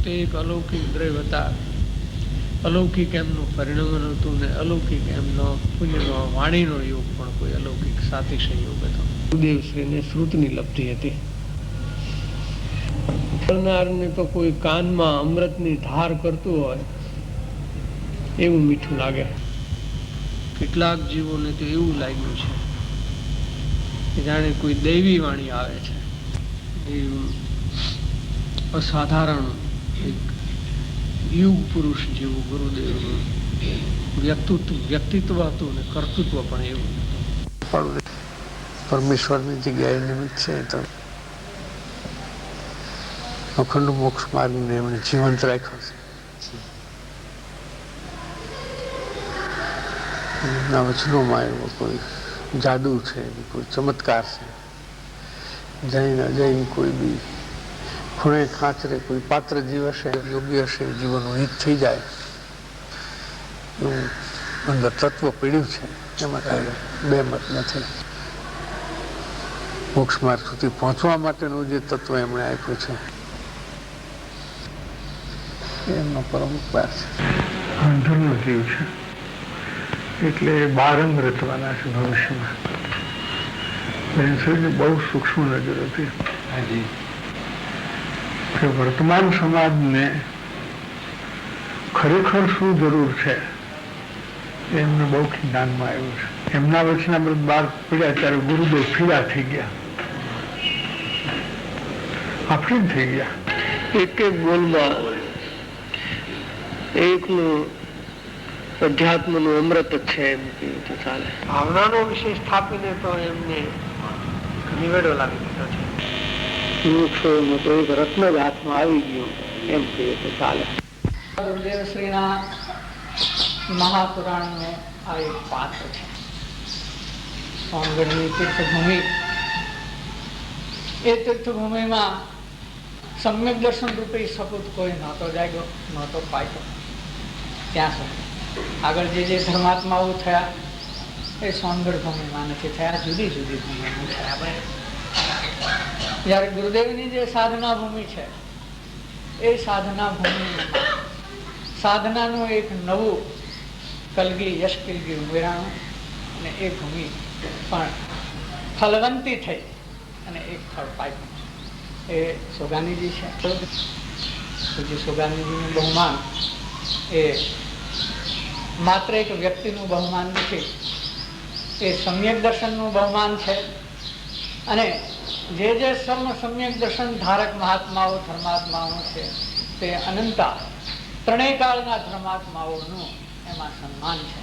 પોતે એક અલૌકિક દ્રવ્ય હતા. અલૌકિક એમનું પરિણમન હતું ને અલૌકિક એમનો પુણ્યનો વાણીનો યોગ પણ કોઈ અલૌકિક સાતિશય યોગ હતો. ગુરુદેવશ્રીને શ્રુતની લબ્ધિ હતી. કરનારને તો કોઈ કાનમાં અમૃતની ધાર કરતું હોય એવું મીઠું લાગે. કેટલાક જીવોને તો એવું લાગ્યું છે કે જાણે કોઈ દૈવી વાણી આવે છે. અસાધારણ એક યુગ પુરુષ જેવું ગુરુદેવનું વ્યક્તિત્વ હતું ને કર્તૃત્વ પણ એવું હતું. પરમેશ્વરની જગ્યાએ નિમિત્ત છે તો અખંડ મોક્ષ માર્ગને એમણે જીવંત રાખ્યો છે. એમના વચનોમાં એવો કોઈ જાદુ છે, કોઈ ચમત્કાર છે. જઈને અજય કોઈ બી ખૂણે ખાંચરે કોઈ પાત્ર જીવ હશે, યોગ્ય હશે, જીવનનું હિત થઈ જાય એવું અંદર તત્વ પીડ્યું છે. એમાં કાંઈ બે મત નથી. મોક્ષ માર્ગ સુધી પહોંચવા માટેનું જે તત્વ એમણે આપ્યું છે એમનો પરમ ઉપકાર છે. અંધરનો જીવ છે એટલે બારંગ રચવાના છે ભવિષ્યમાં. બહુ સૂક્ષ્મ નજર હતી કે વર્તમાન સમાજને ખરેખર શું જરૂર છે એમને બહુ જ્ઞાનમાં આવ્યું છે. એમના વચનામૃત બહાર પડ્યા ત્યારે ગુરુદેવ ફીરા થઈ ગયા, આફરીન થઈ ગયા. એક એક બોલમાં એકનું અધ્યાત્મનું અમૃત છે એમ કહ્યું તો ચાલે. ભાવનાનો વિષય સ્થાપીને તો એમને નિવેડો લાવી દીધો છે. વૃક્ષોનો તો એક રત્ન જ હાથમાં આવી ગયો એમ કહીએ તો ચાલે. ગુરુદેવશ્રીના મહાપુરાણનું આ એક પાત્ર છે. સોનગઢની તીર્થભૂમિ, એ તીર્થભૂમિમાં સમ્યક દર્શન રૂપે સપૂત કોઈ નહોતો જાગ્યો, નહોતો પાક્યો. ત્યાં સુધી આગળ જે ધર્માત્માઓ થયા એ સોનગઢ ભૂમિમાં નથી થયા, જુદી જુદી ભૂમિમાં થયા. જ્યારે ગુરુદેવની જે સાધના ભૂમિ છે એ સાધના ભૂમિમાં સાધનાનું એક નવું કલગી યશ કલગી ઉમેરાણું અને એ ભૂમિ પણ ફલવંતી થઈ અને એક ફળ પાક્યું. એ સોગાનીજી છે. જે સોગાનીજીનું બહુમાન એ માત્ર એક વ્યક્તિનું બહુમાન નથી, એ સમ્યક દર્શનનું બહુમાન છે. અને જે સમ્યક દર્શન ધારક મહાત્માઓ ધર્માત્માઓ છે તે અનંતા ત્રણેય કાળના ધર્માત્માઓનું એમાં સન્માન છે.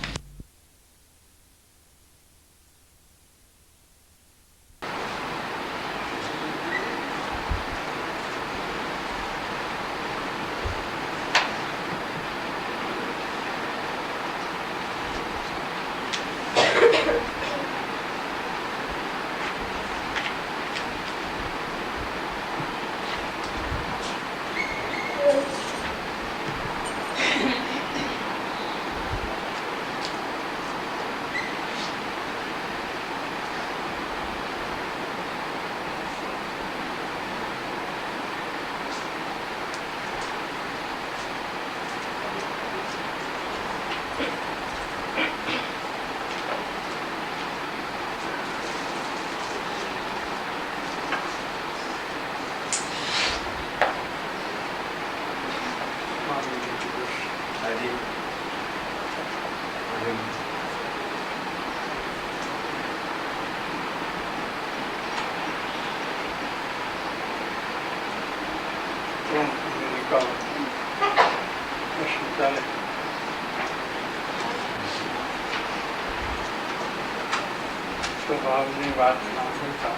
સ્વભાવની વાત સાંભળતા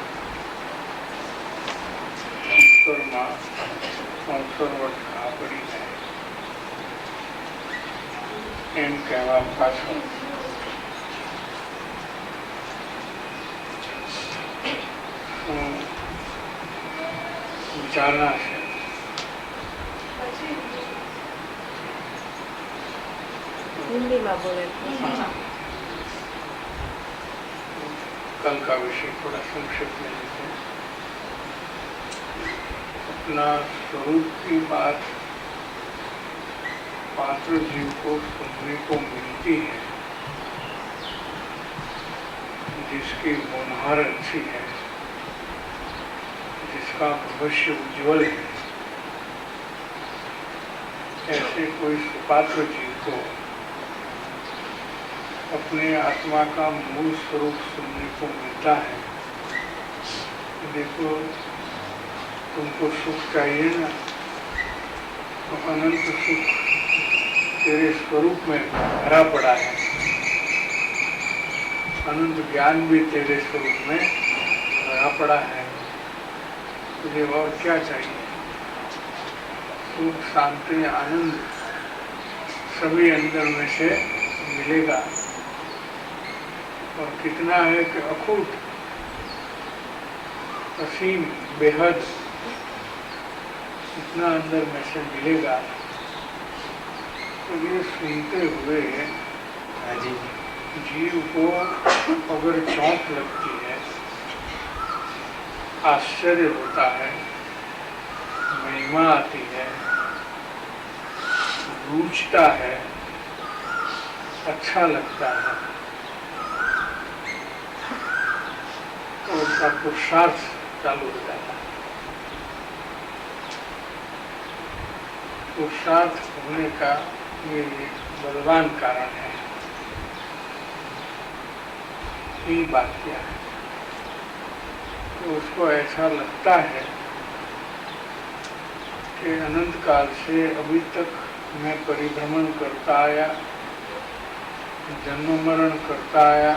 અંતરમાં સંસર્વટ આ પડી જાય એમ કહેવા પાછળ વિચારણા છે. कल का विषय थोड़ा संक्षिप्त में लिखे. अपना स्वरूप की बात पात्र जीव को सुनने को मिलती है, जिसकी मुहार अच्छी है, जिसका भविष्य उज्ज्वल है, ऐसे कोई सुपात्र जीव को अपने आत्मा का मूल स्वरूप सुनने को मिलता है। देखो, तुमको सुख चाहिए ना, तो अनंत सुख तेरे स्वरूप में भरा पड़ा है, अनंत ज्ञान भी तेरे स्वरूप में भरा पड़ा है। तुझे और क्या चाहिए? सुख, शांति, आनंद सभी अंदर में से मिलेगा। और कितना है कि अखूट, असीम, बेहद, इतना अंदर में से मिलेगा। तो ये सुनते हुए जीव को अगर चौंक लगती है, आश्चर्य होता है, महिमा आती है, रूचता है, अच्छा लगता है, तो उसका पुरुषार्थ चालू हो जाता है। पुरुषार्थ होने का ये बलवान कारण है। ये बात क्या है? तो उसको ऐसा लगता है कि अनंत काल से अभी तक मैं परिभ्रमण करता आया, जन्म मरण करता आया,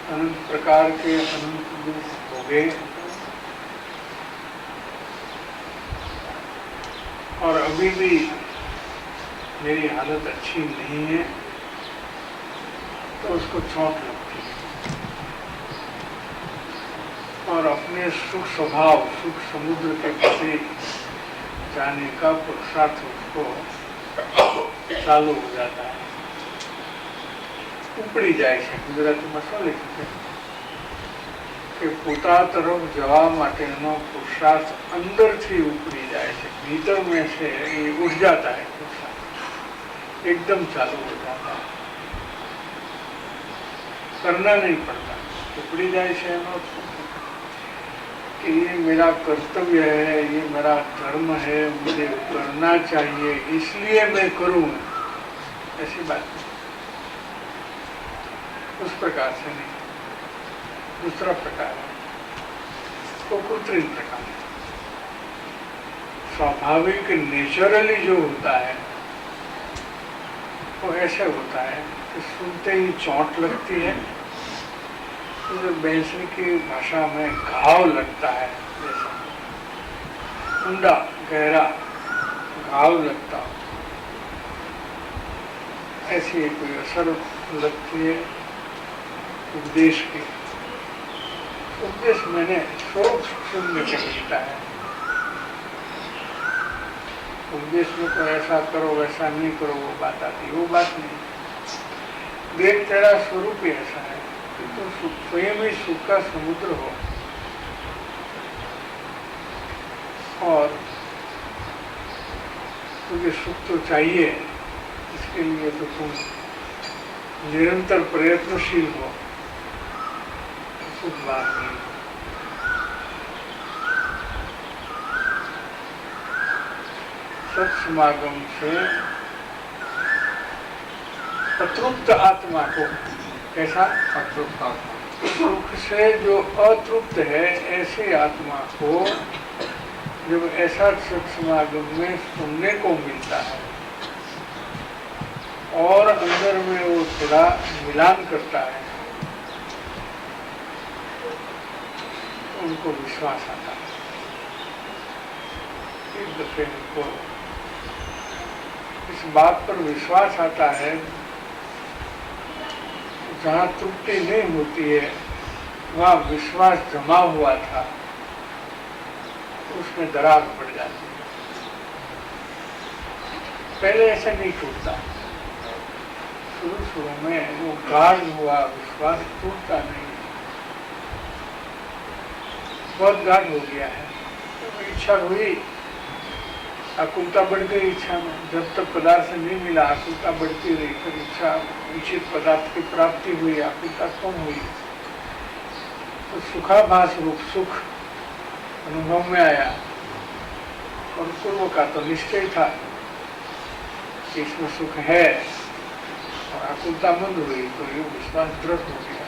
अनंत प्रकार के अनंत दुख भोगे, और अभी भी मेरी हालत अच्छी नहीं है। तो उसको चोट लगती है और अपने सुख स्वभाव, सुख समुद्र के प्रति जाने का पुरुषार्थ उसको चालू हो जाता है। ઉપડી જાય છે, ગુજરાતીમાં શું લખ્યું છે કે પોતા તરફ જવા માટેનો પુરુષાર્થ અંદરથી ઉપડી જાય છે, भीतर में से ये उठ जाता है, पुरुषार्थ एकदम चालू हो जाता है, करना नहीं पड़ता। उपड़ी जाए છે એનો कि ये मेरा कर्तव्य है, ये मेरा धर्म है, मुझे करना चाहिए, इसलिए मैं करूँ, ऐसी बात नहीं। उस प्रकार से नहीं। दूसरा प्रकार है वो कृत्रिम प्रकार है। स्वाभाविक नेचुरली जो होता है वो ऐसे होता है कि सुनते ही चोट लगती है, तो जो बैंसरी की भाषा में घाव लगता है, जैसा ऊंडा गहरा घाव लगता हो, ऐसी कोई असर लगती है उपदेश की। उपदेश मैंने स्वरूप सुनने को मिलता है। उपदेश में तो ऐसा करो वैसा नहीं करो वो बात आती, वो बात नहीं। देख तेरा स्वरूप ही ऐसा है कि तो स्वयं ही सुख का समुद्र हो, और तुझे सुख तो चाहिए, इसके लिए तो तुम निरंतर प्रयत्नशील हो, सुख बात नहीं। सत्समागम से अतृप्त आत्मा को, कैसा अतृप्त आत्मा, सुख से जो अतृप्त है ऐसे आत्मा को जब ऐसा सत्समागम में सुनने को मिलता है और अंदर में वो थोड़ा मिलान करता है, उनको विश्वास आता है। एक दफे उनको इस बात पर विश्वास आता है, जहाँ तृप्ति नहीं होती है वहाँ विश्वास जमा हुआ था, उसमें दरार पड़ जाती है। पहले ऐसा नहीं टूटता, शुरू में वो गाढ़ हुआ विश्वास टूटता नहीं, बहुत गाढ़ हो गया है। तो इच्छा हुई आकुलता बढ़ गई इच्छा में, जब तक पदार्थ नहीं मिला आकुलता बढ़ती रही, फिर इच्छा उचित पदार्थ की प्राप्ति हुई, आकुलता कम हुई, तो सुखाभास रूप सुख अनुभव में आया। और पूर्व का तो निश्चय था कि इसमें सुख है, और आकुलता मंद हुई तो ये विश्वास दृढ़ हो गया।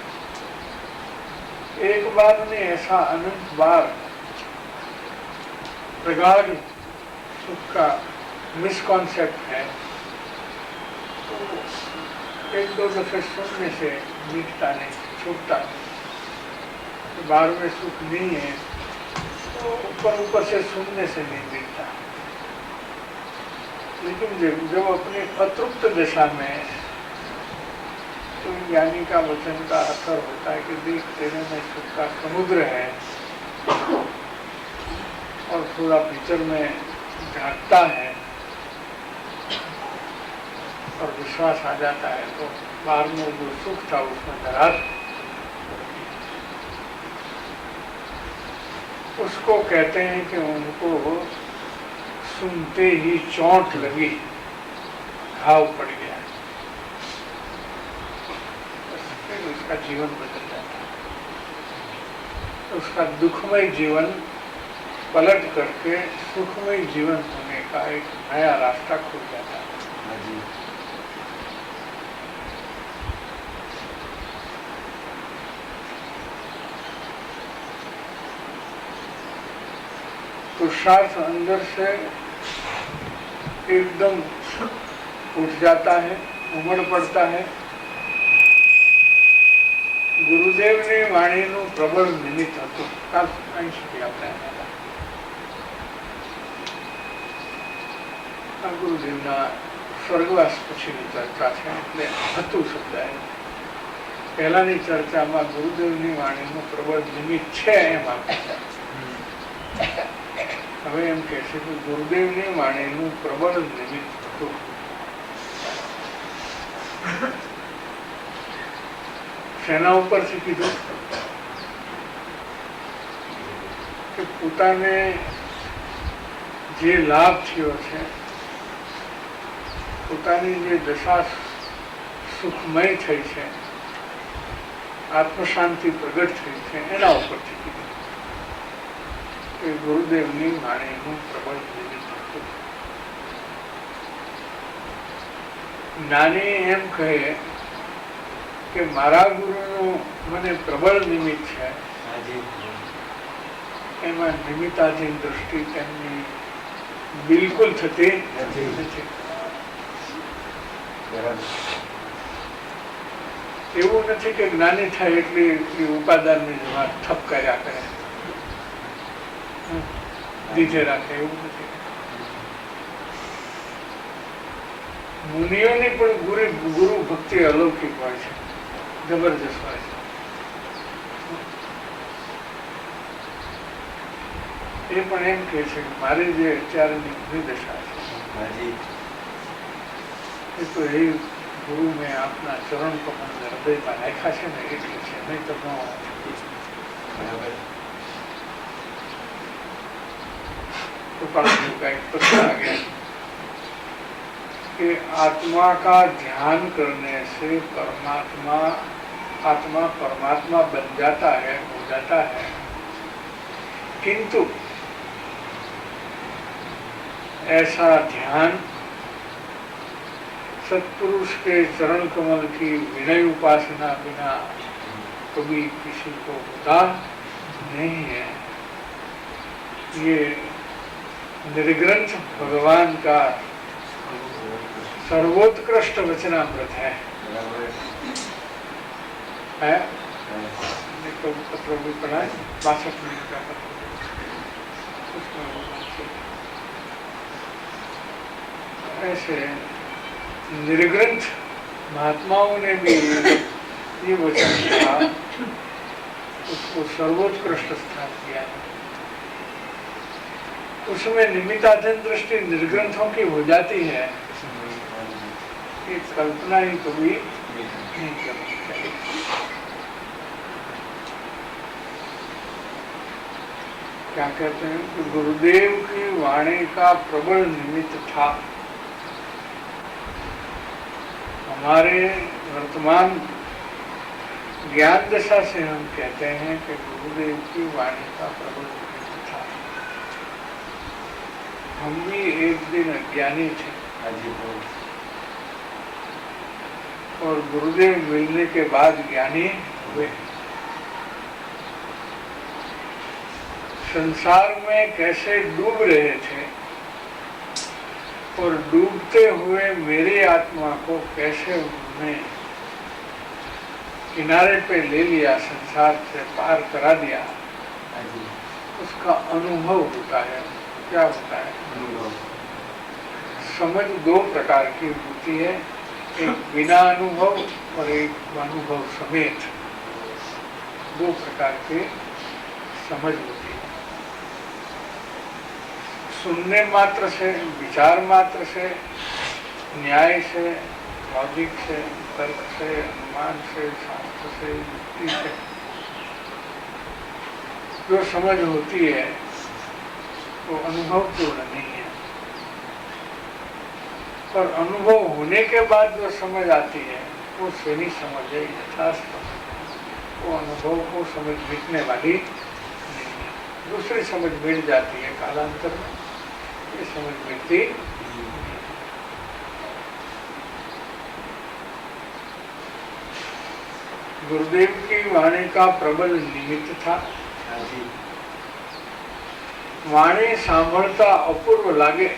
एक बार ने ऐसा अनंत बार प्रगाढ़ सुख का मिसकॉन्सेप्ट है, तो एक दो दफे सुनने से मिटता नहीं, छूटता नहीं। तो बार में सुख नहीं है तो ऊपर ऊपर से सुनने से नहीं मिटता। लेकिन जब अपनी अतृप्त दशा में, तो ज्ञानी का वचन का असर होता है कि देख तेरे में सुख का समुद्र है, और थोड़ा भीतर में झांकता है और विश्वास आ जाता है, तो बाहर में जो सुख था उसमें दरार, उसको कहते हैं कि उनको सुनते ही चोट लगी, घाव पड़ गया, फिर उसका जीवन बदल जाता है। उसका दुखमय जीवन पलट करके सुखमय जीवन होने का एक नया रास्ता खुल जाता है। पुरुषार्थ अंदर से एकदम उठ जाता है, उमड़ पड़ता है। गुरुदेवની વાણીનું પ્રબળ નિમિત્ત હતું, કાલ અહીં સુધી આપણે ગુરુદેવના સ્વર્ગવાસ પછીની ચર્ચા છે, એટલે હતું શબ્દ આવ્યો. પહેલાની ચર્ચામાં ગુરુદેવની વાણીનું પ્રબળ નિમિત્ત છે એમ આપે છે. હવે એમ કહે છે કે ગુરુદેવની વાણીનું પ્રબળ નિમિત્ત હતું. સેના ઉપરથી કીધું કે પોતાને જે લાભ થયો છે, પોતાની જે દશા સુખમય થઈ છે, આત્મશાંતિ પ્રગટ થઈ છે, એના ઉપરથી કીધું કે ગુરુદેવની વાણીનું પ્રબળ નિમિત્ત હતું. જ્ઞાની એમ કહે કે મારા ગુરુનું મને પ્રબળ નિમિત્ત છે, એમાં નિમિત્તાધીન દૃષ્ટિ તેમની બિલકુલ થતી નથી. એવું નથી કે જ્ઞાની થાય એટલે ઉપાદાનની જમા ઠપ કર્યા કરે, દીધે રાખે, એવું નથી. મુનિઓની પણ ગુરુ ભક્તિ અલૌકિક હોય છે, જબરજસ્ત હોય છે. એ પણ એમ કહે છે કે મારી જે અત્યારની દશા છે એ તો એ ગુરુ મેં આપના ચરણ કમળને હૃદયમાં નાખ્યા છે ને એટલે છે, નહીં તો ન. कृपालु का एक प्रश्न आ गया कि आत्मा का ध्यान करने से आत्मा परमात्मा बन जाता है, हो जाता है, किंतु ऐसा ध्यान सत्पुरुष के चरण कमल की विनय उपासना बिना कभी किसी को होता नहीं है. ये निर्ग्रंथ भगवान का सर्वोत्कृष्ट वचनामृत है. तो पत्र भी पढ़ा है, 62 मिनट का पत्र. ऐसे निर्ग्रंथ महात्माओं ने भी ये वचन कहा, उसको सर्वोत्कृष्ट स्थान दिया है. उसमें निमित्ताधीन दृष्टि निर्ग्रंथों की हो जाती है, ये कल्पना ही कभी नहीं करनी चाहिए. क्या कहते हैं कि गुरुदेव की वाणी का प्रबल निमित्त था। हमारे वर्तमान ज्ञान दशा से हम कहते हैं कि गुरुदेव की वाणी का प्रबल निमित्त था। हम भी एक दिन अज्ञानी थे और गुरुदेव मिलने के बाद ज्ञानी हुए। संसार में कैसे डूब रहे थे और डूबते हुए मेरी आत्मा को कैसे उन्होंने किनारे पे ले लिया, संसार से पार करा दिया, उसका अनुभव होता है। क्या होता है? समझ दो प्रकार की होती है, एक बिना अनुभव और एक अनुभव समेत। दो प्रकार की समझ होती है। सुनने मात्र से, विचार मात्र से, न्याय से, लॉजिक से, तर्क से, अनुमान से, शास्त्र से, युक्ति से जो समझ होती है वो अनुभवपूर्ण नहीं है। और अनुभव होने के बाद जो समझ आती है वो सही समझ है, यथार्थ वो अनुभव को समझ मिटने वाली नहीं है। दूसरी समझ मिट जाती है कालांतर में, ये समझ मिलती। गुरुदेव की वाणी का प्रबल निमित्त था। वाणी सांभळता अपूर्व लागे,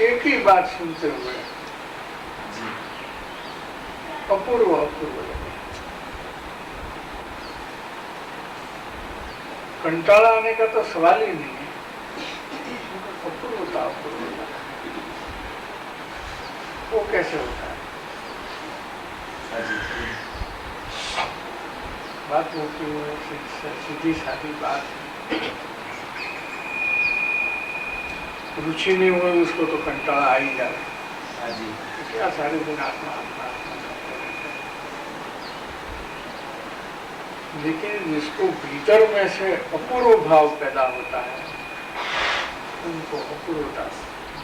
एक ही बात सुनते हुए अपूर्व अपूर्व लगे। कंटाला आने का तो सवाल ही नहीं है। अपूर्वता अपूर्वता वो कैसे होता है? बात होती है सीधी सादी बात, रुचि नहीं हुई उसको तो कंटाला आ ही जाए। क्या सारे दिन आत्मा आत्मा आत्मा करते रहते हैं। लेकिन जिसको भीतर में से अपूर्व भाव पैदा होता है उनको अपूर्वता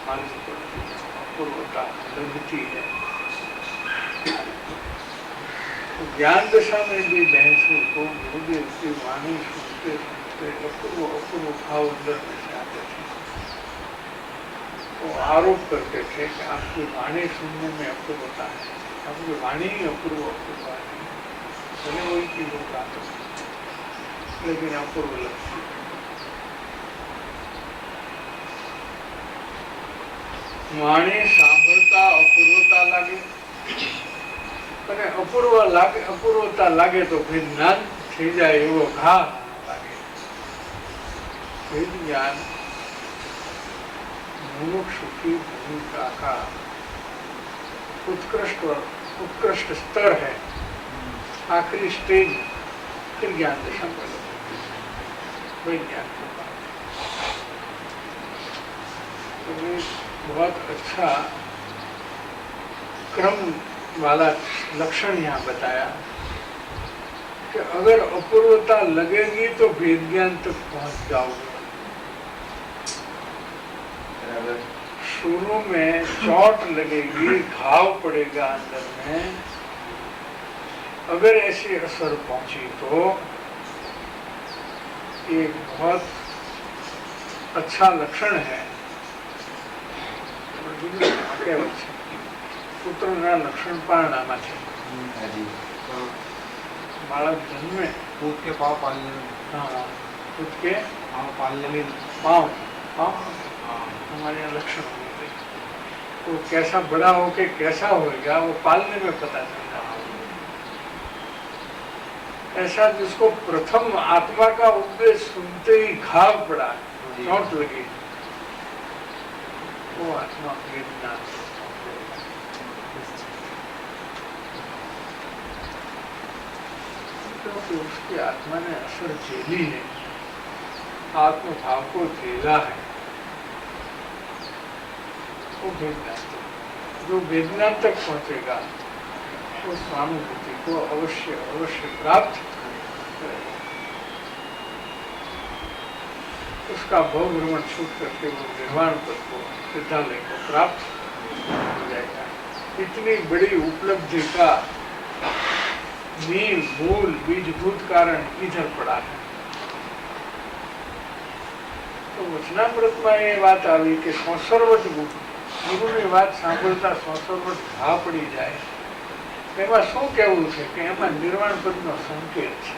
मालूम पड़ती है, अपूर्वता लगती है। तो ज्ञान दशा में भी बहसों को गुरुदेव की वाणी सुनते सुनते अपूर्व अपूर्व भाव अंदर में से आते थे। वो आरोप करते थे कि आपकी वाणी सुनने में अपूर्वता है, आपकी वाणी ही अपूर्व अपूर्व है। चले वही की वो बात लेकिन अपूर्व लगती है। वाणी सांभळता अपूर्वता लागे, અને અપૂર્વતા લાગે તો ભેદ જ્ઞાન થઈ જાય એવો ઘા લાગે। ભેદ જ્ઞાન मुमुक्षु की भूमिका का उत्कृष्ट स्तर है, आखिरी स्टेज फिर ज्ञान दशा पर वही ज्ञान की बात। तो ये बहुत अच्छा क्रम वाला लक्षण यहाँ बताया कि अगर अपूर्वता लगेगी तो वेद ज्ञान तक पहुंच जाओगे। शुरू में चोट लगेगी, घाव पड़ेगा अंदर में, अगर ऐसी असर पहुंची तो एक बहुत अच्छा लक्षण है। પુત્રના લક્ષણ પારણામાંથી બાળક જન્મે पूत के पाँव पालने में, हाँ खुद के पाँव पालने में, पाँव हमारे यहाँ लक्षण होंगे। वो कैसा बड़ा होके कैसा होगा वो पालने में पता चलता है। ऐसा जिसको प्रथम आत्मा का उपदेश सुनते ही घाव पड़ा, चोट लगी, वो आत्मा वेदना। क्योंकि उसकी आत्मा ने असर झेली है, आत्मभाव को झेला है, वो वेदना। जो वेदना तक पहुंचेगा वो स्वानुभूति वो अवश्य अवश्य प्राप्त करेगा। उसका भव भ्रमण छूट करके वो निर्वाण पद को, सिद्धालय को प्राप्त हो जाएगा। इतनी बड़ी उपलब्धि का नींव, मूल, बीजभूत कारण इधर पड़ा है। तो वचनामृत में ये बात आई कि सोसरवट गुरु ने बात सांभळता सोसरवट घा पड़ी जाए। एમાં શું કહેવું છે કે એમાં નિર્વાણ પદનો સંકેત છે।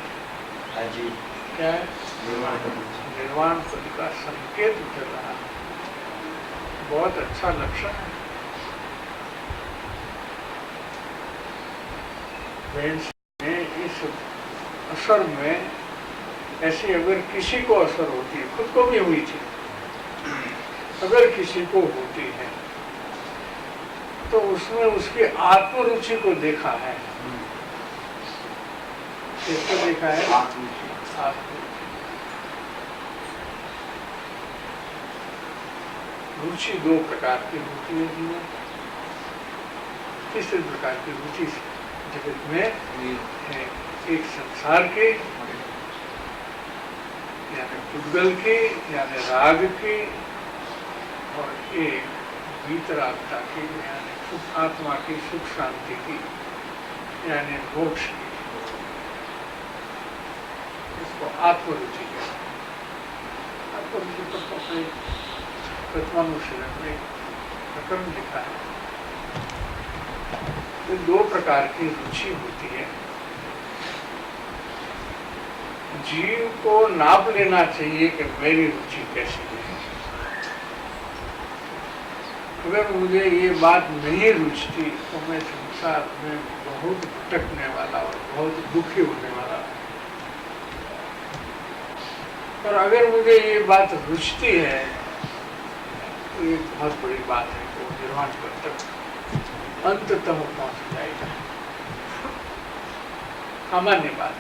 हाजी क्या है? निर्माण पद। निर्वाण पद का संकेत उतर रहा, बहुत अच्छा लक्षण है। फ्रेंड्स में इस असर में ऐसी अगर किसी को असर होती है, खुद को भी हुई थी, अगर किसी को होती है तो उसमें उसकी आत्मरुचि को देखा है। किसको देखा है? आत्मरुचि। रुचि दो प्रकार की होती है जीवन। तीसरे प्रकार की रुचि जगत में है, एक संसार की यानी पुद्गल की यानी राग की, और एक वीतरागता की यानी सुख, आत्मा की सुख शांति की यानी मोक्ष की। इसको आत्मरुचि कहते हैं। आत्मरुचि पर तो अपने तत्वानुशीलन में प्रकरण लिखा है। तो दो प्रकार की रुचि होती है। जीव को नाप लेना चाहिए कि मेरी रुचि कैसी है। अगर मुझे ये बात नहीं रुचती तो मैं संसार में बहुत भटकने वाला और बहुत दुखी होने वाला हूँ। और अगर मुझे ये बात रुचती है तो ये बहुत बड़ी बात है कि वो निर्वाण पद तक अंततः पहुंच जाएगा। सामान्य बात।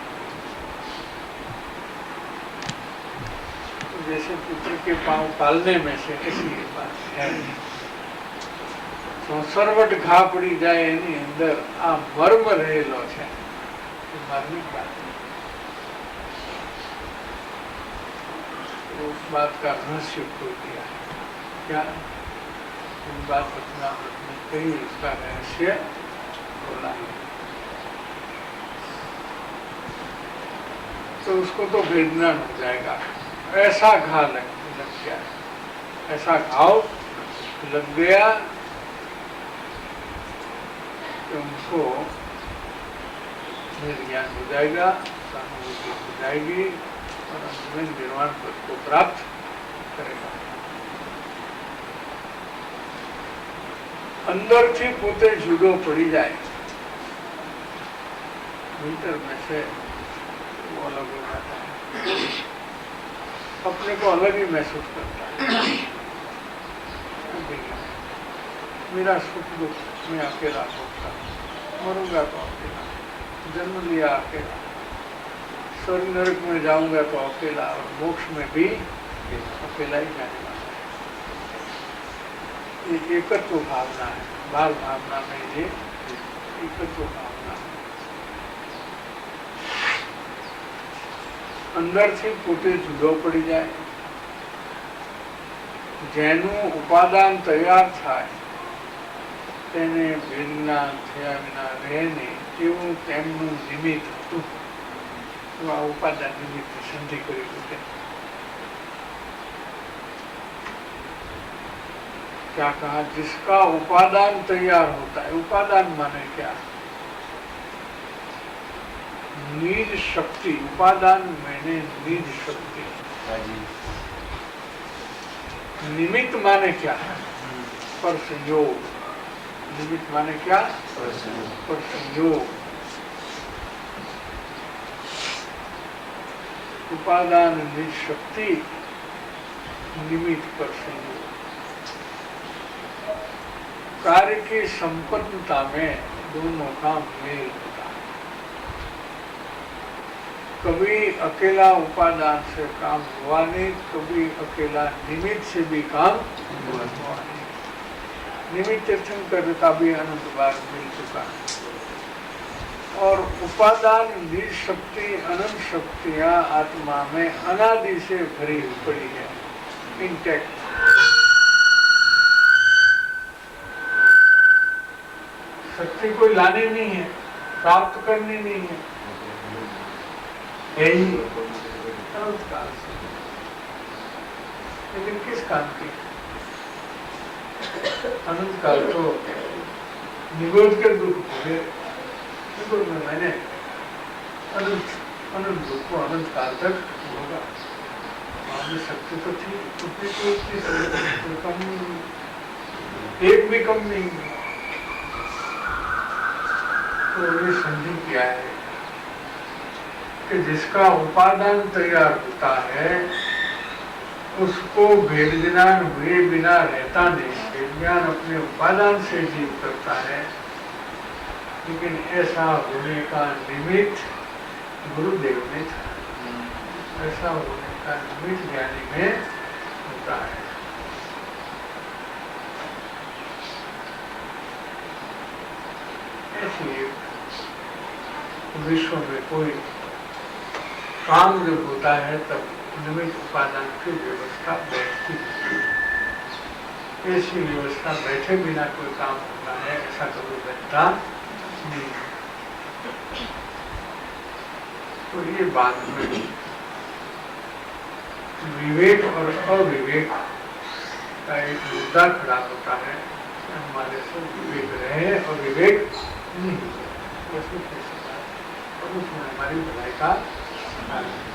तो जैसे पुत्र के पांव पालने में से ऐसी ये बात है। संसर्वट घा पड़ी जाए एनी अंदर आ मर्म रहेलो है। मार्मिक बात है। तो उस बात का रहस्य खोल दिया है। क्या बात रचना में कई उसका रहस्य बोला है। तो उसको तो वेदना हो जाएगा। ऐसा घा लग गया, ऐसा घाव लग गया कि उनको निर्ज्ञान हो जाएगा, सहानुभूति हो जाएगी और अंत में निर्वाण पद को प्राप्त करेगा। अंदर थी पोते जुदो पड़ी जाए, भीतर में से वो अलग हो जाता है, अपने को अलग ही महसूस करता है। मेरा सुख दुख में अकेला होता, मरूंगा तो अकेला, जन्म लिया अकेला, स्वर्ग नरक में जाऊंगा तो अकेला, और मोक्ष में भी अकेला ही जाने वाला है। ये एकत्व भावना है। बाल भावना में ये एकत्व भावना है। अंदर से पोते जुदो पड़ी जाए, जेनु उपादान तैयार थाय તેને વિજ્ઞાન થયા વિના રહે નહીં તેવું તેમનું નિમિત્ત હતું। આ ઉપાદાન નિમિત્ત સંધિ કરી શકે। क्या कहा? जिसका उपादान तैयार होता है। उपादान माने क्या? निज शक्ति। उपादान मैंने निज शक्ति। निमित्त माने क्या? पर संयोग। निमित्त माने क्या? पर संयोग। उपादान निज शक्ति, निमित्त पर संयोग। कार्य की संपन्नता में दोनों का मेल होता है। कभी अकेला उपादान से काम हुआ नहीं, कभी अकेला निमित्त से भी काम हुआ नहीं। निमित्त तीर्थंकर का भी अनंत बार मिल चुका है। और उपादान बीज शक्ति अनंत शक्तियां आत्मा में अनादि से भरी पड़ी है, इंटैक्ट। शक्ति कोई लानी नहीं है, प्राप्त करनी नहीं है, यही अनंत काल से। लेकिन किस काम की? अनंत काल तो निगोद के दुख भोगे, निगोद में मैंने अनंत दुख को अनंत काल तक होगा। आपने शक्ति तो थी, उतनी तो उतनी शक्ति कम, एक भी कम नहीं है। तो ये समझी क्या है कि जिसका उपादान तैयार होता है उसको भेद ज्ञान हुए बिना रहता नहीं। भेद ज्ञान अपने उपादान से जीव करता है, लेकिन ऐसा होने का निमित्त गुरुदेव में था। ऐसा होने का निमित्त ज्ञानी में होता है। ऐसी विश्व में कोई काम जब होता है तब निमित्त उपादान की व्यवस्था बैठती है। ऐसी व्यवस्था बैठे बिना कोई काम होता है, ऐसा कभी बैठता नहीं। तो ये बात में विवेक और अविवेक का एक मुद्दा खड़ा होता है। हमारे से विवेक रहे और विवेक नहीं है, और उसमें हमारी भलाई का कारण है।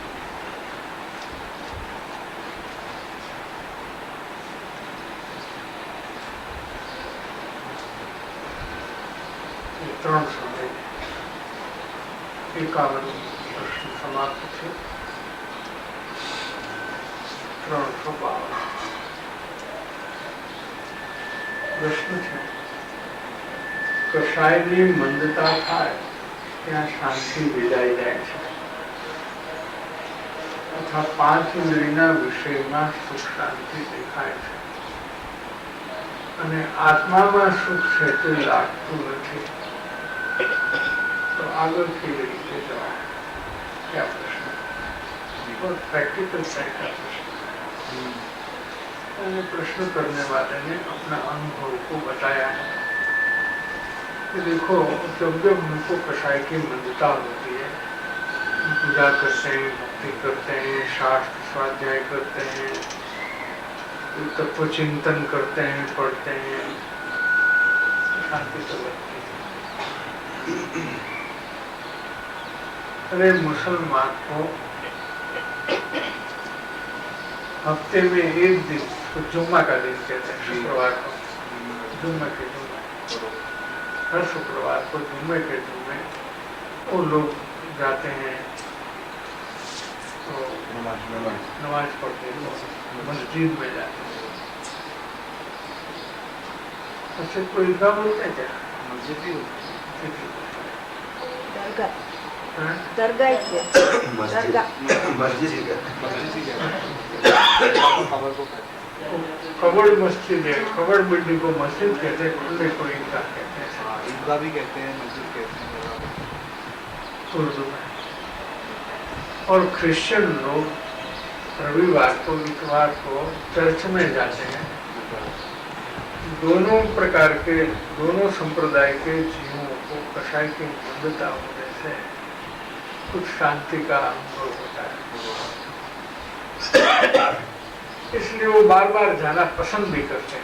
त्रण समय 51 प्रश्न समाप्त थे। 352 प्रश्न છે કશાયની મંદતા થાય ત્યાં શાંતિ વિદાય જાય છે, તથા પાંચ ઇન્દ્રિયના વિષયમાં સુખ શાંતિ દેખાય છે, અને આત્મામાં સુખ છે તે લાગતું નથી, તો આગળ કેવી રીતે જવાય? क्या प्रश्न? बहुत प्रैक्टिकल टाइप का प्रश्न। मैंने प्रश्न करने वाले ने अपना अनुभव को बताया है कि देखो, जब जब उनको कषाय की मंदता होती है, पूजा करते हैं, भक्ति करते हैं, शास्त्र स्वाध्याय करते हैं, तत्व चिंतन करते हैं, पढ़ते हैं, शांति तो लगती है। अरे मुसलमान को हफ्ते में एक दिन, तो जुम्मा का दिन कहते हैं, शुक्रवार को, जुम्मे के जुम्मे, हर शुक्रवार को जुम्मे के जुम्मे वो लोग जाते हैं, तो नमाज पढ़ते हैं, मस्जिद में जाते हैं। अच्छा, कोई ईदगाह बोलते हैं क्या? मस्जिद ही दरगाह कबड़ मस्जिद है, कबड़ बिल्डिंग को मस्जिद कहते हैं, खुले को ईदगाह कहते हैं। ईदगाह भी कहते हैं, मस्जिद कहते हैं उर्दू में। और क्रिश्चियन लोग रविवार को, इतवार को चर्च में जाते हैं। दोनों प्रकार के, दोनों संप्रदाय के जीवों को कषाय की मंदता होने से कुछ शांति का अनुभव होता है, इसलिए वो बार बार जाना पसंद भी करते हैं।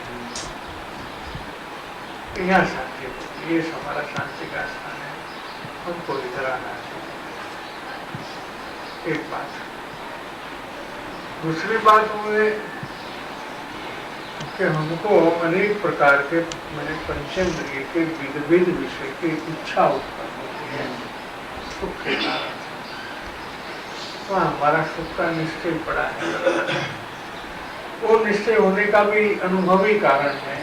यहाँ शांति होती, ये हमारा शांति का स्थान है, हमको इधर आना चाहिए। एक बात। दूसरी बात वो है कि हमको अनेक प्रकार के, मैंने पंचेंद्रिय के विविध विषय की इच्छा उत्पन्न होती है सुख के कारण। तो हमारा सुख का निश्चय पड़ा है। वो निश्चय होने का भी अनुभवी कारण है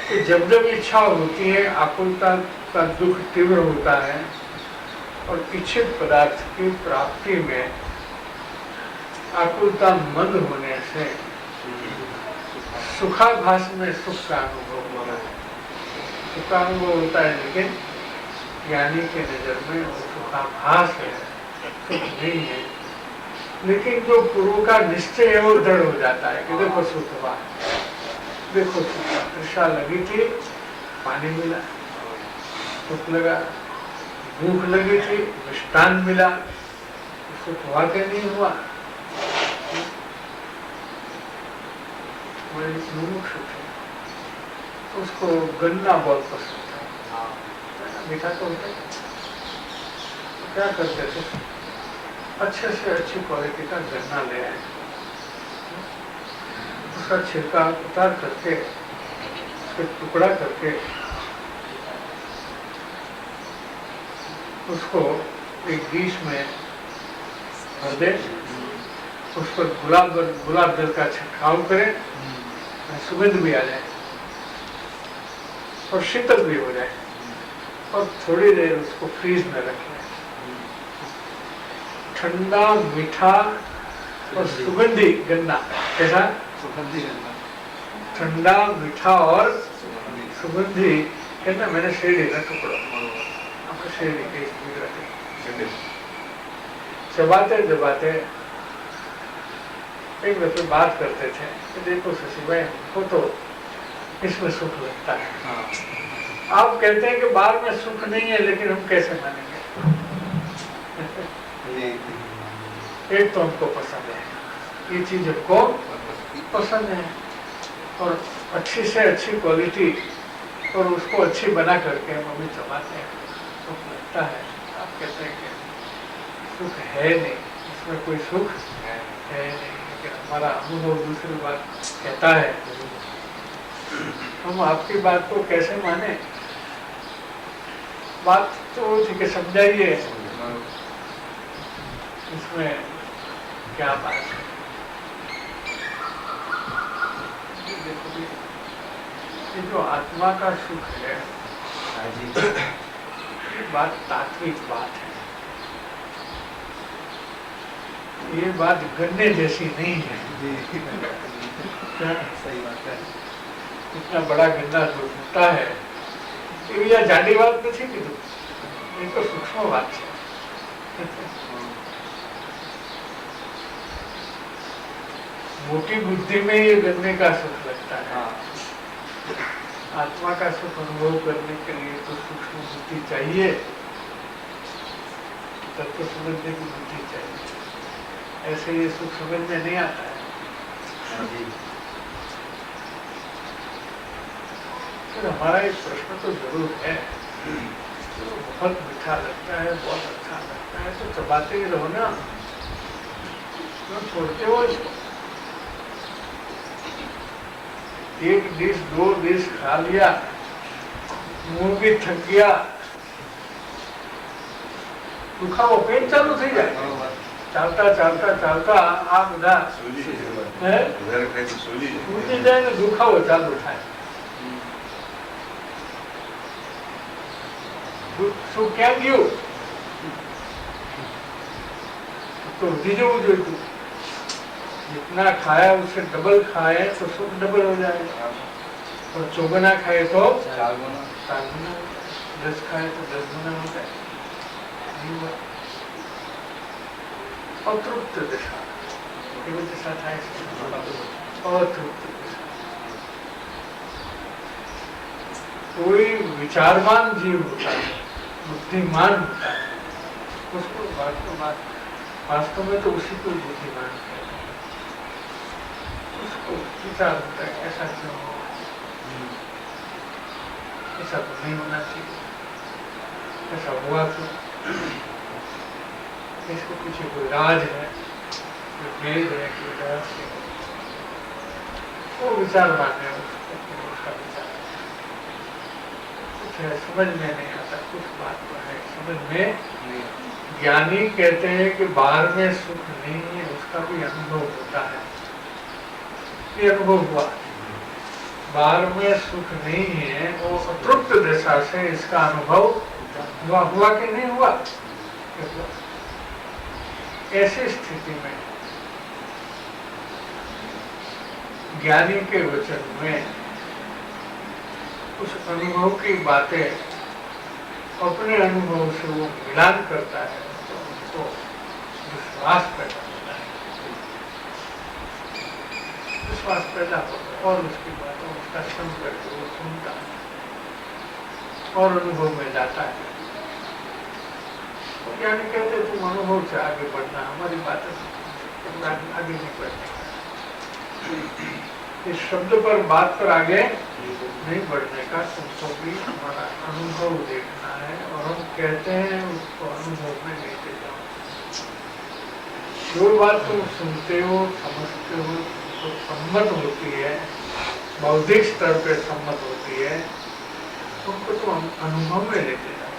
कि जब जब इच्छा होती है, आकुलता का दुख तीव्र होता है, और इच्छित पदार्थ की प्राप्ति में आकुलता मंद होने से सुखाभास में सुख का अनुभव होता है। सुख का अनुभव होता है, लेकिन ज्ञानी के नजर में वो सुखाभास है, सुख नहीं है। लेकिन जो पूर्व का निश्चय है वो दृढ़ हो जाता है कि देखो सुख हुआ, देखो सुख हुआ। तृषा लगी थी, पानी मिला, सुख लगा। भूख लगी थी, मिष्टान मिला, सुख हुआ कि नहीं हुआ। वही मुमुक्षु थे, उसको गन्ना बहुत पसंद था, मीठा तो होता है। तो क्या करते थे, अच्छे से अच्छी क्वालिटी का गन्ना ले आए, उसका छिलका उतार करके, उसके टुकड़ा करके उसको एक डिश में भर दे, उस पर गुलाब जल का छिड़काव करें, सुगंध भी आ जाए और शीतल भी हो जाए, और थोड़ी देर उसको फ्रीज में रखें। ठंडा, मीठा और सुगंधी गन्ना, कैसा? सुगंधी गन्ना, ठंडा, मीठा और सुगंधी गन्ना। मैंने शेरडी का टुकड़ा, आपको शेरडी के चबाते एक दफे बात करते थे कि देखो शशि भाई, हमको तो इसमें सुख लगता है, आप कहते हैं कि बाहर में सुख नहीं है, लेकिन हम कैसे मानेंगे? एक तो हमको पसंद है, ये चीज हमको पसंद है, और अच्छी से अच्छी क्वालिटी, और उसको अच्छी बना करके हम अभी चबाते हैं, सुख लगता है। आप कहते हैं कि सुख है नहीं, इसमें कोई सुख है नहीं, लेकिन हमारा अनुभव दूसरी बात कहता है। हम आपकी बात को कैसे माने? बात तो थी कि समझाइए इसमें क्या बात है। देखो, ये जो आत्मा का सुख है, ये बात तात्विक बात है, ये बात गन्ने जैसी नहीं है। सही बात है। इतना बड़ा गन्ना जो होता है, ये जाडी बात नहीं कीधु, ये तो सूक्ष्म बात है। मोटी बुद्धि में ये गन्ने का सुख लगता है। आत्मा का सुख अनुभव करने के लिए तो सूक्ष्म बुद्धि चाहिए, तत्व समझने की बुद्धि चाहिए, ऐसे ये सुख समझ में नहीं आता है। फिर हमारा एक प्रश्न तो जरूर है, तो बहुत मीठा लगता है, बहुत अच्छा लगता है, तो चबाते ही रहो ना, क्यों छोड़ते हो इसको? एक डिश, दो डिश खा लिया, मुंह भी थक गया, दुखाવો पेट चालू થઈ જાય, ચાલતા ચાલતા ચાલતા આ બધા સૂજી જાય ને દુખાવો ચાલુ થાય। શું ક્યાં ગયું? તો વધી જવું જોઈતું, जितना खाया उससे डबल खाए तो सुख डबल हो जाएगा, और चौगुना खाए तो 4 गुना, 10 खाए तो 10 गुना हो जाए। अतृप्त दशा, केवल दशा था, अतृप्त दशा। कोई विचारवान जीव होता है, बुद्धिमान होता है, उसको वास्तव में तो उसी को बुद्धिमान कहते हैं। उसको विचार होता है, ऐसा क्यों हो, ऐसा तो नहीं होना चाहिए, ऐसा हुआ तो इसके पीछे कोई राज है, कोई भेद है, कोई रहस्य है, वो विचारवान है, उसका विचार कुछ है, समझ में नहीं आता, कुछ बात तो है समझ में नहीं। ज्ञानी कहते हैं कि बाहर में सुख नहीं है, उसका भी अनुभव होता है। ये अनुभव हुआ, बाहर में सुख नहीं है, वो अतृप्त दशा से इसका अनुभव हुआ कि नहीं हुआ? ऐसी स्थिति में ज्ञानी के वचन में उस अनुभव की बातें अपने अनुभव से वो मिलान करता है तो उनको विश्वास पैदा होता है, विश्वास पैदा होता है और उसके बाद उसका श्रम करके वो सुनता है और अनुभव में जाता है। तो ज्ञानी कहते तुम अनुभव से आगे बढ़ना, हमारी बात आगे नहीं बढ़ने, इस शब्द पर बात पर आगे नहीं बढ़ने का, तुमको भी हमारा अनुभव देखना है और हम कहते हैं उसको अनुभव में लेते जाओ। जो बात तुम सुनते हो समझते हो तो सम्मत होती है, बौद्धिक स्तर पर सम्मत होती है, तुमको तुम अनुभव में लेते जाओ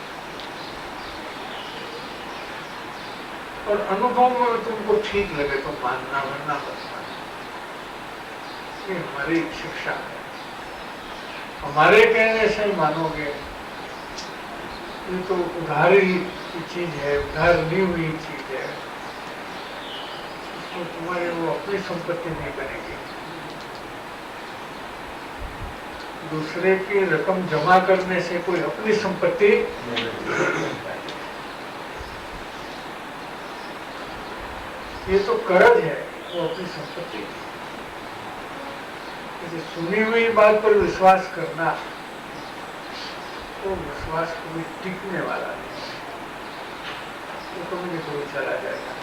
और अनुभव में तुमको ठीक लगे तो मानना, वरना मत मानना। ये हमारी शिक्षा है। हमारे कहने से मानोगे ये तो उधारी की चीज है, उधार ली हुई चीज है, तो तुम्हारी वो अपनी संपत्ति नहीं बनेगी। दूसरे की रकम जमा करने से कोई अपनी संपत्ति नहीं बनेगी। ये तो कर्ज है, वो अपनी संपत्ति। सुनी हुई बात पर विश्वास करना तो विश्वास कभी टिकने वाला नहीं, वो कभी न कभी चला जाएगा।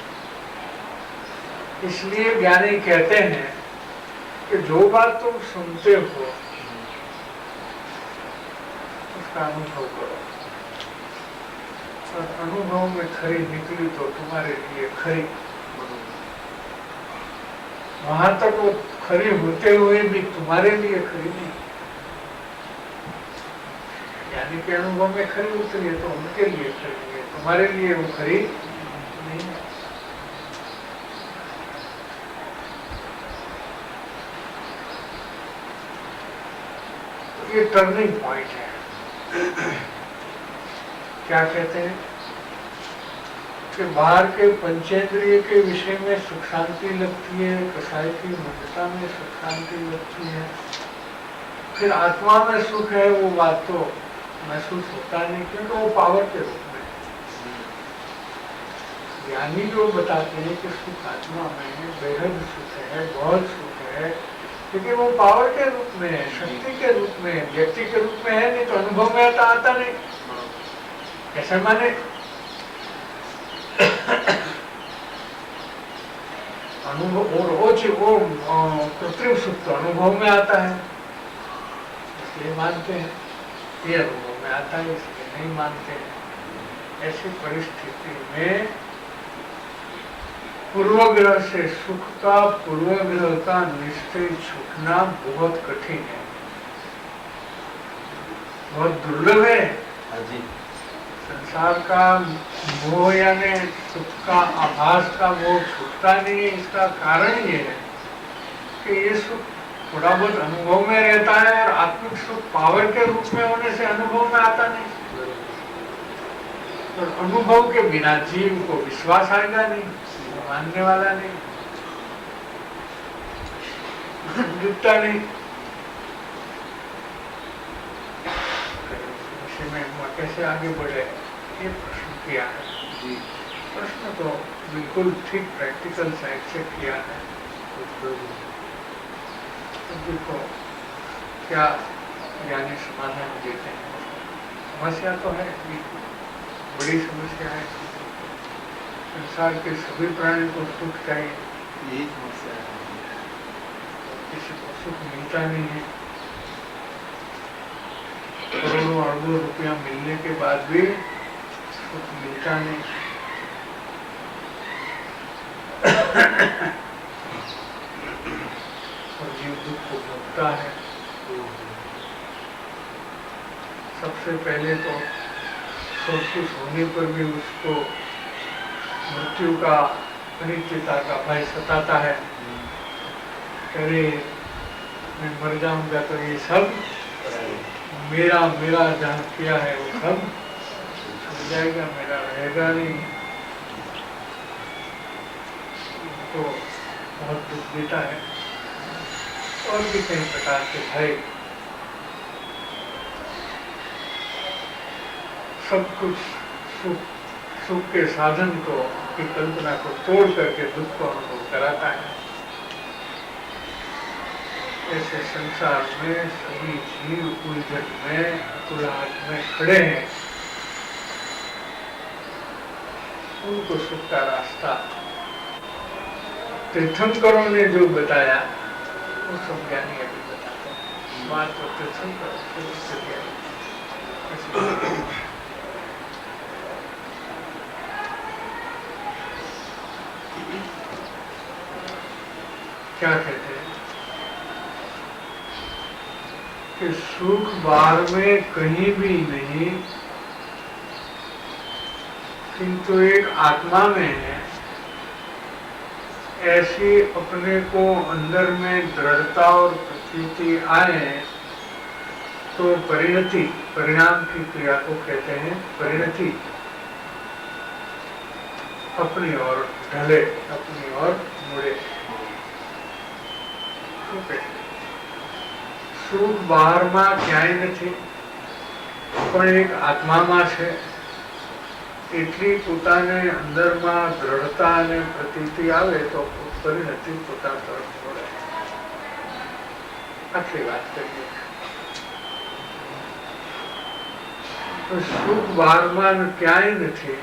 इसलिए ज्ञानी कहते हैं कि जो बात तुम सुनते हो उसका अनुभव करो और अनुभव में खरी निकली तो तुम्हारे लिए खरी, वहां तक वो खरी होते हुए भी तुम्हारे लिए खरी नहीं। यानी कि अनुभव में खरी उतरी है तो उनके लिए खरी है, तुम्हारे लिए वो खरी नहीं है। तो ये टर्निंग पॉइंट है। क्या कहते हैं कि बाहर के पंचेंद्रिय के विषय में सुख शांति लगती है, कसाई की ममता में सुख शांति लगती है, फिर आत्मा में सुख है वो बात तो महसूस होता नहीं, क्योंकि वो पावर के रूप में। ज्ञानी जो बताते हैं कि सुख आत्मा में है, बेहद सुख है, बहुत सुख है, क्योंकि वो पावर के रूप में है, शक्ति के रूप में, व्यक्ति के रूप में है, नहीं तो अनुभव में आता नहीं। कैसे माने अनुभव और कृत्रिम सुख तो अनुभव में आता है इसलिए मानते हैं, ये अनुभव में आता है इसलिए नहीं मानते हैं। ऐसी परिस्थिति में पूर्वग्रह से सुख का, पूर्वग्रह का निश्चय छूटना बहुत कठिन है, बहुत दुर्लभ है। संसार का मोह यानी सुख का आभास का मोह छूटता नहीं है। इसका कारण ये है कि ये सुख थोड़ा बहुत अनुभव में रहता है और आत्मिक सुख पावर के रूप में होने से अनुभव में आता नहीं। और अनुभव के बिना जीव को विश्वास आएगा नहीं, वो मानने वाला नहीं, जुटता नहीं। में कैसे आगे बढ़े ये प्रश्न किया है। प्रश्न तो बिल्कुल ठीक प्रैक्टिकल साइड से किया है। देखो क्या ज्ञानी समाधान देते हैं। समस्या तो है, बड़ी समस्या है। संसार के सभी प्राणी को सुख चाहिए, यही समस्या है। किसी को सुख मिलता नहीं है। करोड़ों अरबों रुपया मिलने के बाद भी सुख मिलता नहीं। और जीव दुख को भोगता है। सबसे पहले तो सब कुछ होने पर भी उसको मृत्यु का, अनित्यता का भय सताता है। अरे मैं मर जाऊंगा तो ये सब मेरा जहाँ किया है वो सब छूट जाएगा, मेरा रहेगा नहीं। तो बहुत दुख देता है। और भी कई प्रकार के भय सब कुछ सुख सुख के साधन को की कल्पना को तोड़ करके दुख को अनुभव कराता है। ऐसे संसार में सभी जीव उलझन में अकुलाहट में खड़े हैं। उनको सुख का रास्ता तीर्थंकरों ने जो बताया वो सब ज्ञानी अभी बताते हैं। बात तो तीर्थंकर से ज्ञानी। क्या कहते हैं कि सुख बाहर में कहीं भी नहीं, किंतु एक आत्मा में है। ऐसी अपने को अंदर में दृढ़ता और प्रतीति आए तो परिणति, परिणाम की क्रिया को कहते हैं परिणति, अपनी ओर ढले, अपनी ओर मुड़े। સુખ બહારમાં ક્યાંય નથી, પણ એક આત્મામાં છે. એટલી પોતાને અંદરમાં દ્રઢતા અને પ્રતીતિ આવે તો પરિણતિ પોતા તરફ મળે. આટલી વાત કરીએ. સુખ બહારમાં ક્યાંય નથી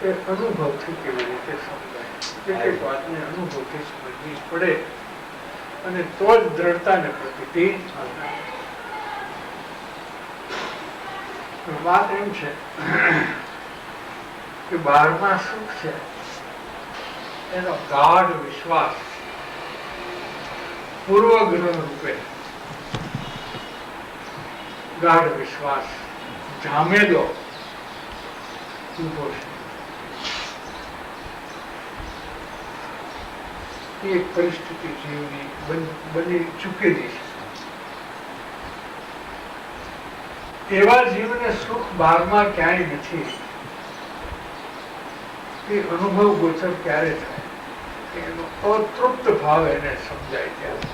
એ અનુભવથી કેવી રીતે સમજાય? એક વાતને અનુભવથી સમજવી પડે અને તો જ દ્રઢતા ને પ્રતીતિ. વાત એમ છે કે બહારમાં સુખ છે એનો ગાઢ વિશ્વાસ પૂર્વગ્રહ રૂપે ગાઢ વિશ્વાસ જામેલો ઉભો છે. એક પરિસ્થિતિ જીવની બની ચૂકેલી છે. એવા જીવને સુખ બહારમાં ક્યાંય નથી એ અનુભવ ગોચર ક્યારે થાય? એનો અતૃપ્ત ભાવ એને સમજાય ત્યારે,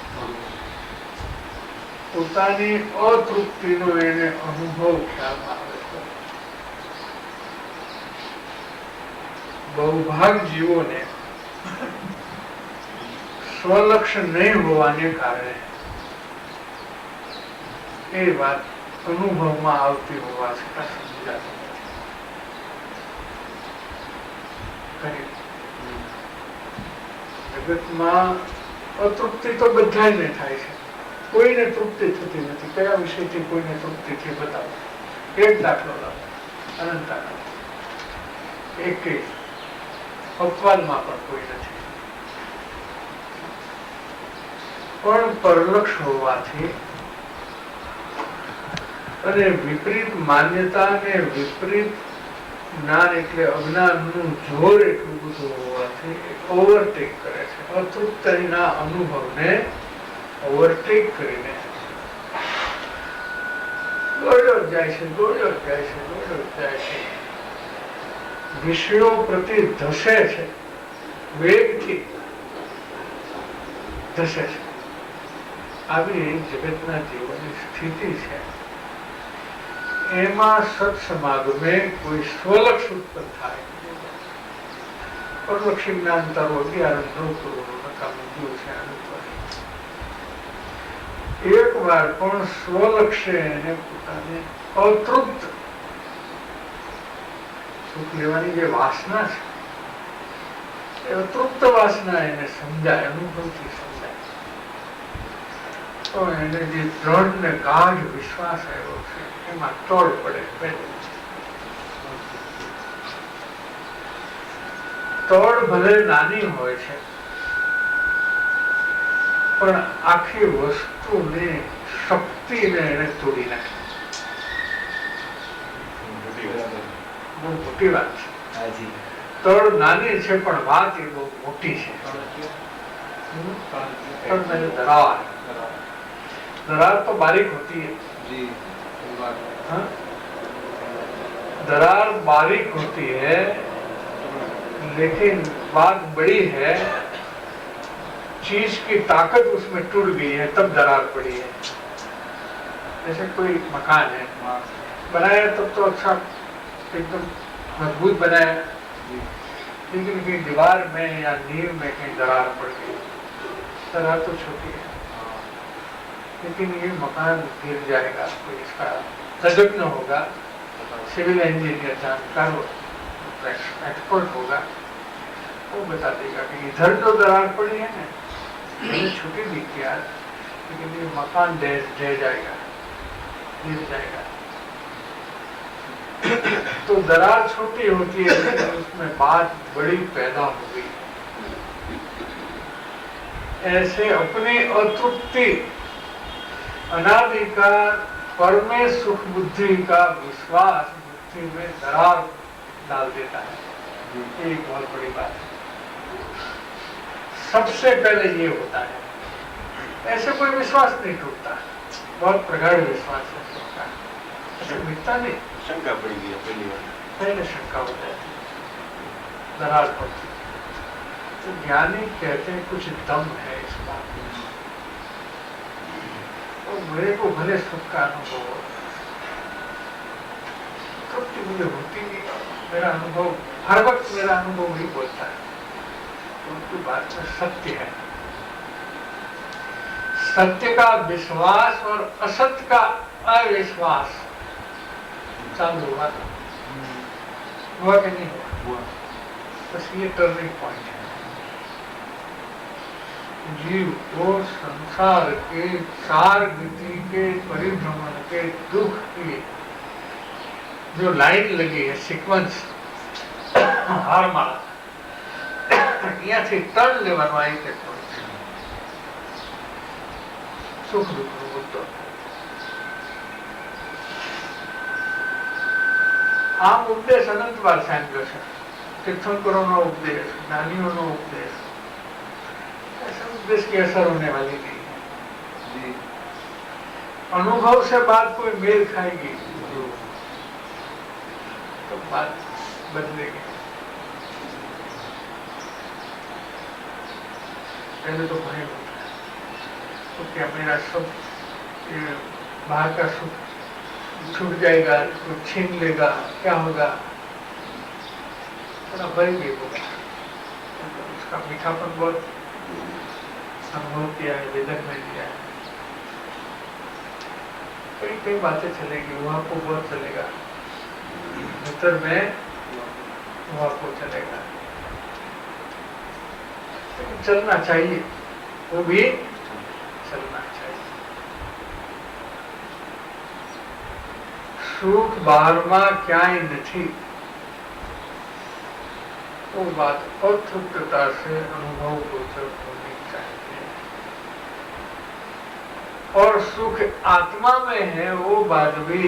પોતાની અતૃપ્તિનો એને અનુભવ ખ્યાલમાં આવે છે. બહુભાગ જીવોને સ્વલક્ષ નહીં હોવાને કારણે એ વાત અનુભવમાં આવતી હોવા છતાં સમજાતી નથી. જગતમાં અતૃપ્તિ તો બધાને થાય છે, કોઈને તૃપ્તિ થતી નથી. કયા વિષયથી કોઈને તૃપ્તિ થઈ બતાવો? એક દાખલો લાવો, અનંતા એક અપવાદમાં પણ કોઈ નથી. પણ પરલક્ષ હોવાથી અને વિપરીત માન્યતા અને વિપરીત જ્ઞાન એટલે અજ્ઞાનનું જોર એટલું બધું હોવાથી ઓવરટેક કરે છે. અતૃપ્તિના અનુભવને ઓવરટેક કરીને દોડ્યો જાય છે, દોડ્યો જાય છે, દોડ્યો જાય છે. વિષયો પ્રતિ ધસે છે, વેગથી ધસે છે. આવી જગતના જીવનની સ્થિતિ છે. એમાં સત્સમાગમે કોઈ સ્વલક્ષ ઉત્પન્ન થાય. પરલક્ષી જ્ઞાન તારો એક વાર પણ સ્વલક્ષે એને પોતાને અતૃપ્ત સુખ લેવાની જે વાસના છે એ અતૃપ્ત વાસના એને સમજાય, અનુભવથી સમજાય તો એને જે દ્રઢ ને ગાઢ વિશ્વાસ આવ્યો છે એમાં તોડ પડે. તોડ ભલે નાની હોય છે પણ આખી વસ્તુને શક્તિને એને તોડી નાખે. બહુ મોટી વાત છે. તોડ નાની છે પણ વાત એ બહુ મોટી છે. दरार तो बारीक होती है जी, दरार बारीक होती है लेकिन बात बड़ी है. चीज की ताकत उसमें टूट गई है तब दरार पड़ी है. जैसे कोई मकान है, बनाया तब तो अच्छा एकदम मजबूत बनाया, जी लेकिन कहीं दीवार में या नींव में कहीं दरार पड़ गई। दरार तो छोटी है, हाँ लेकिन ये मकान गिर जाएगा, कोई इसका तजब न होगा, सिविल इंजीनियर जानकार हो, एक्सपर्ट होगा, वो बता देगा कि इधर जो दरार पड़ी है ना, ये छोटी दिखती है, लेकिन ये मकान ढह जाएगा, गिर जाएगा। तो दरार छोटी होती है, लेकिन उसमें बात बड़ी पैदा हो गई। ऐसे अपनी अतृप्ति, अनादिकाल पर में सुख बुद्धि का विश्वास बुद्धि में दरार डाल देता है। ये एक बहुत बड़ी बात है। सबसे पहले ये होता है, ऐसे कोई विश्वास नहीं टूटता, बहुत प्रगाढ़ विश्वास है टूटता है, ऐसे मिटता नहीं। शंका पड़ी गई पहली बार, पहले शंका हो जाती, दरार पड़ती। तो ज्ञानी कहते हैं कुछ दम है इस बात में, और मेरे को भले सुख का अनुभव हो, तृप्ति मुझे होती नहीं, मेरा अनुभव हर वक्त मेरा अनुभव ही बोलता है, तो उनकी बात में सत्य है। सत्य का विश्वास और असत्य का अविश्वास चालू हुआ था, हुआ कि नहीं हुआ? बस ये टर्निंग पॉइंट है। जीव को संसार के सार गति के परिभ्रमण के दुख की जो लाइन लगी है, सीक्वेंस हार मारा, यहाँ से टर्न लेवनवाई के सुख दुख मुक्त। આમ ઉપદેશ અનંત વાર સાંભળ્યો છે, તીર્થંકરોનો ઉપદેશ, જ્ઞાનીઓનો ઉપદેશ, ऐसा उपदेश की असर होने वाली नहीं है। जी अनुभव से बात कोई मेल खाएगी तो बात बदलेगी। पहले तो भय होता है, तो क्या मेरा सब ये बाहर का सुख छूट जाएगा, तो छीन लेगा, क्या होगा, थोड़ा भय भी होगा। उसका मीठापन बहुत अनुभव किया है, वेदन में लिया है। कई कई बातें चलेगी, वहां को बहुत चलेगा, भीतर में वहां को चलेगा, लेकिन चलना चाहिए, वो भी चलना चाहिए। सुख बारमा क्यांय नहीं, वो बात अतृप्तता से अनुभव गोचर होनी चाहिए। और सुख आत्मा में है, वो बात भी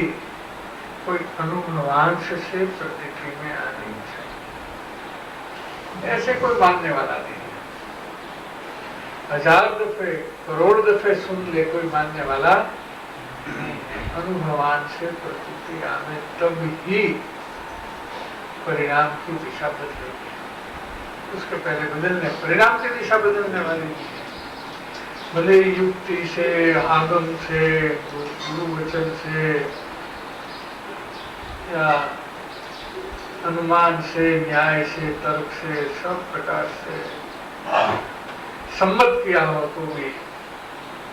कोई अनुभवांश से प्रतीति में आनी चाहिए। ऐसे कोई मानने वाला नहीं है, 1000 दफे करोड़ दफे सुन ले, कोई मानने वाला नहीं है। अनुभवान से प्रतीति आने तब ही परिणाम की दिशा बदलेगी, उसके पहले बदलने, परिणाम की दिशा बदलने वाली नहीं है। भले युक्ति से, आगम से, गुरु वचन से या अनुमान से, न्याय से, तर्क से, सब प्रकार से सम्मत किया हो तो भी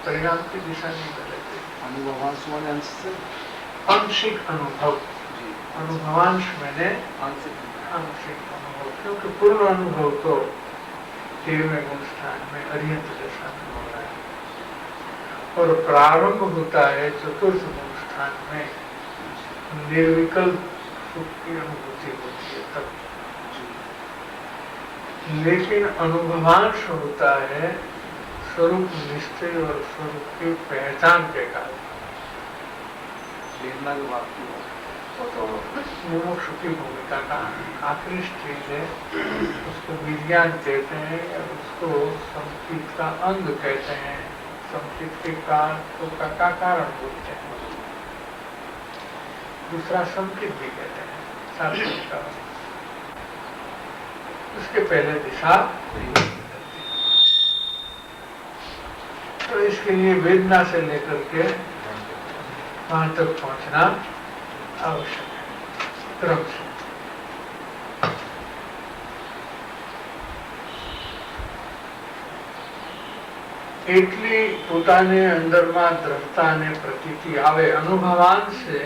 परिणाम की दिशा नहीं बदलती। अनुभवांश वाले अंश से आंशिक अनुभव, जी अनुभवांश मैंने आंशिक आंशिक अनुभव, क्योंकि पूर्ण अनुभव तो 13वें गुण स्थान में अर्यंत दशा में हो रहा है, और प्रारंभ होता है 4th गुण स्थान में, निर्विकल्प सुख की अनुभूति होती है तब। लेकिन अनुभवांश होता है स्वरूप निश्चय और स्वरूप की पहचान के कारण। प्रेरणा की बात की वो तो मुमुक्षु की भूमिका का आखिरी स्टेज है, उसको विज्ञान कहते हैं, उसको संकेत का अंग कहते हैं, संकेत के का कारण बोलते हैं, दूसरा संकेत भी कहते हैं, शास्त्रीय कारण। उसके पहले दिशा तो इसके लिए वेदना से लेकर के वहां तक पहुंचना આવશ્યક ક્રમ છે. એટલી પોતાને અંદરમાં દ્રઢતા અને પ્રતીતિ આવે, અનુભવાન છે.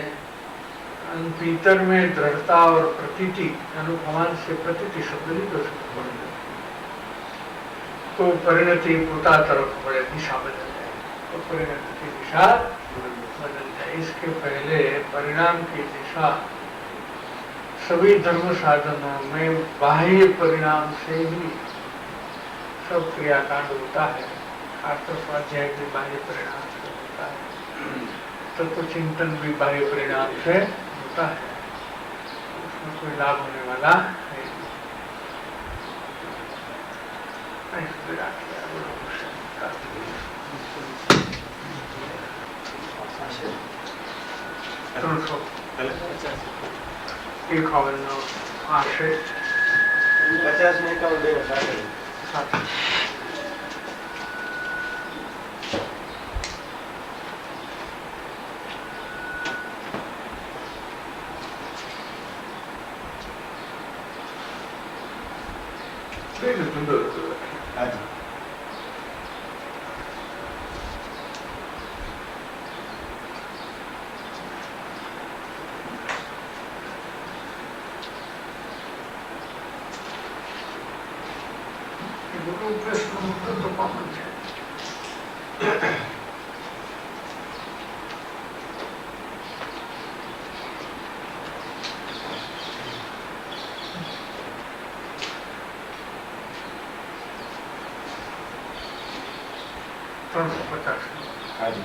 भीतर में दृढ़ता और प्रतीति, अनुभवान से प्रतीति शब्द नहीं कर सकते, तो परिणति पोता तरफ बढ़े, दिशा बदल जाए, तो परिणति की दिशा बदल जाए. इसके पहले परिणाम की दिशा सभी धर्म साधनों में बाह्य परिणाम से ही सब क्रियाकांड होता है. शास्त्र स्वाध्याय भी बाह्य परिणाम से होता है, तत्व चिंतन भी बाह्य परिणाम से होता है. उसमें कोई लाभ होने वाला है. एक आशय 50 में का उदय होता है. हाँ जी. तो कॉमन है. हाँ जी.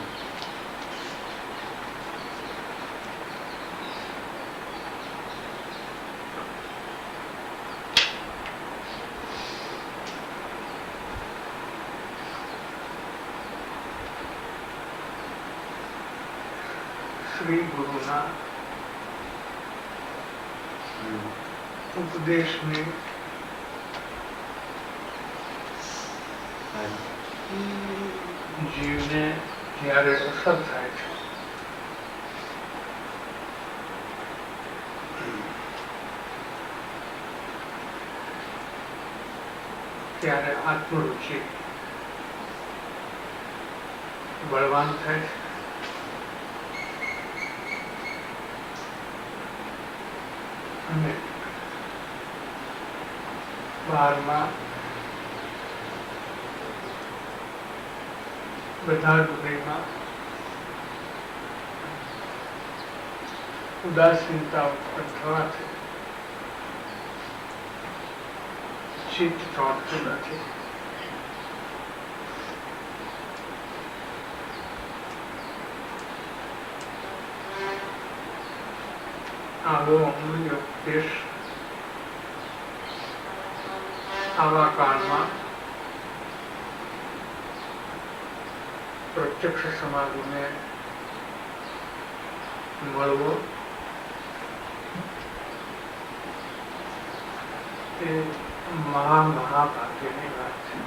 श्री गुरुना उपदेश में जीवने જ્યારે અસર થાય છે ત્યારે આત્મરુચિ બળવાન થાય છે. અને બહારમાં બધા હૃદયમાં ઉદાસીનતા ઉત્પન્ન થવાથી ચિત્ત ચોંટતું નથી. આવો અમૂલ્ય ઉપદેશ આવા કાળમાં પ્રત્યક્ષ સમાધિને મળવો એ મહાભાગ્યની વાત છે.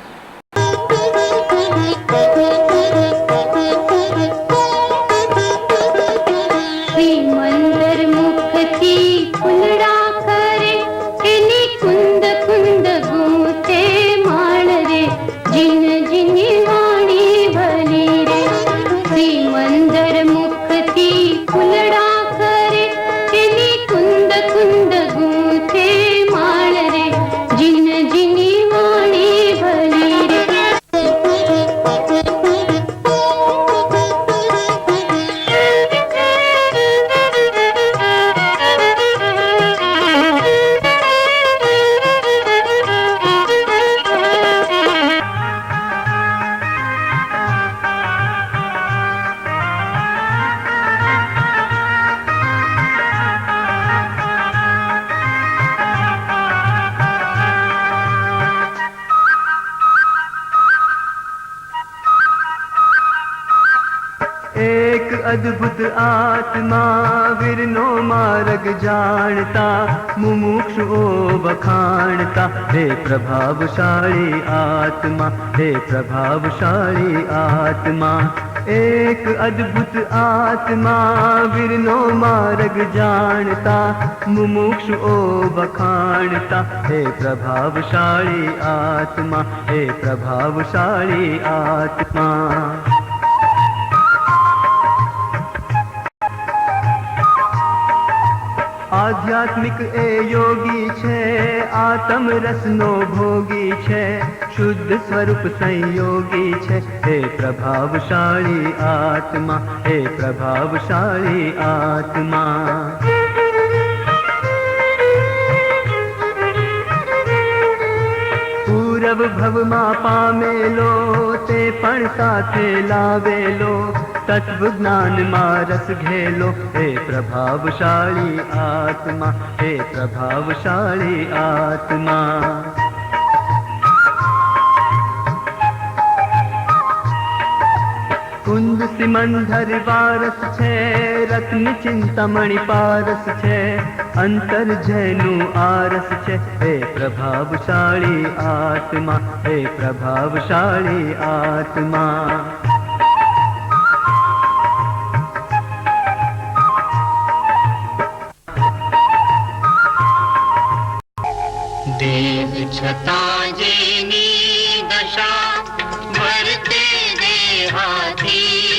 अद्भुत आत्मा विरनो मार्ग जानता, मुमुक्षुओ बखानता, हे प्रभावशाली आत्मा, हे प्रभावशाली आत्मा. एक अद्भुत आत्मा विरनो मार्ग जानता, मुमुक्षु ओ बखानता। हे प्रभावशाली आत्मा, हे प्रभावशाली आत्मा। आध्यात्मिक ए योगी छे, आत्म रसनो भोगी छे, शुद्ध स्वरूप संयोगी छे। हे प्रभावशाली आत्मा, हे प्रभावशाली आत्मा। पूरब भवमा पामेलो ते पण साथे लावेलो, तत्व ज्ञान मा रस घेलो। हे प्रभावशाली आत्मा, हे प्रभावशाली आत्मा। कुंद सिमंदर वारस छे, रत्न चिंतामणि पारस छे, अंतर जैनु आरस छे। हे प्रभावशाली आत्मा, हे प्रभावशाली आत्मा। देव छता जेनी दशा भरते देहाती,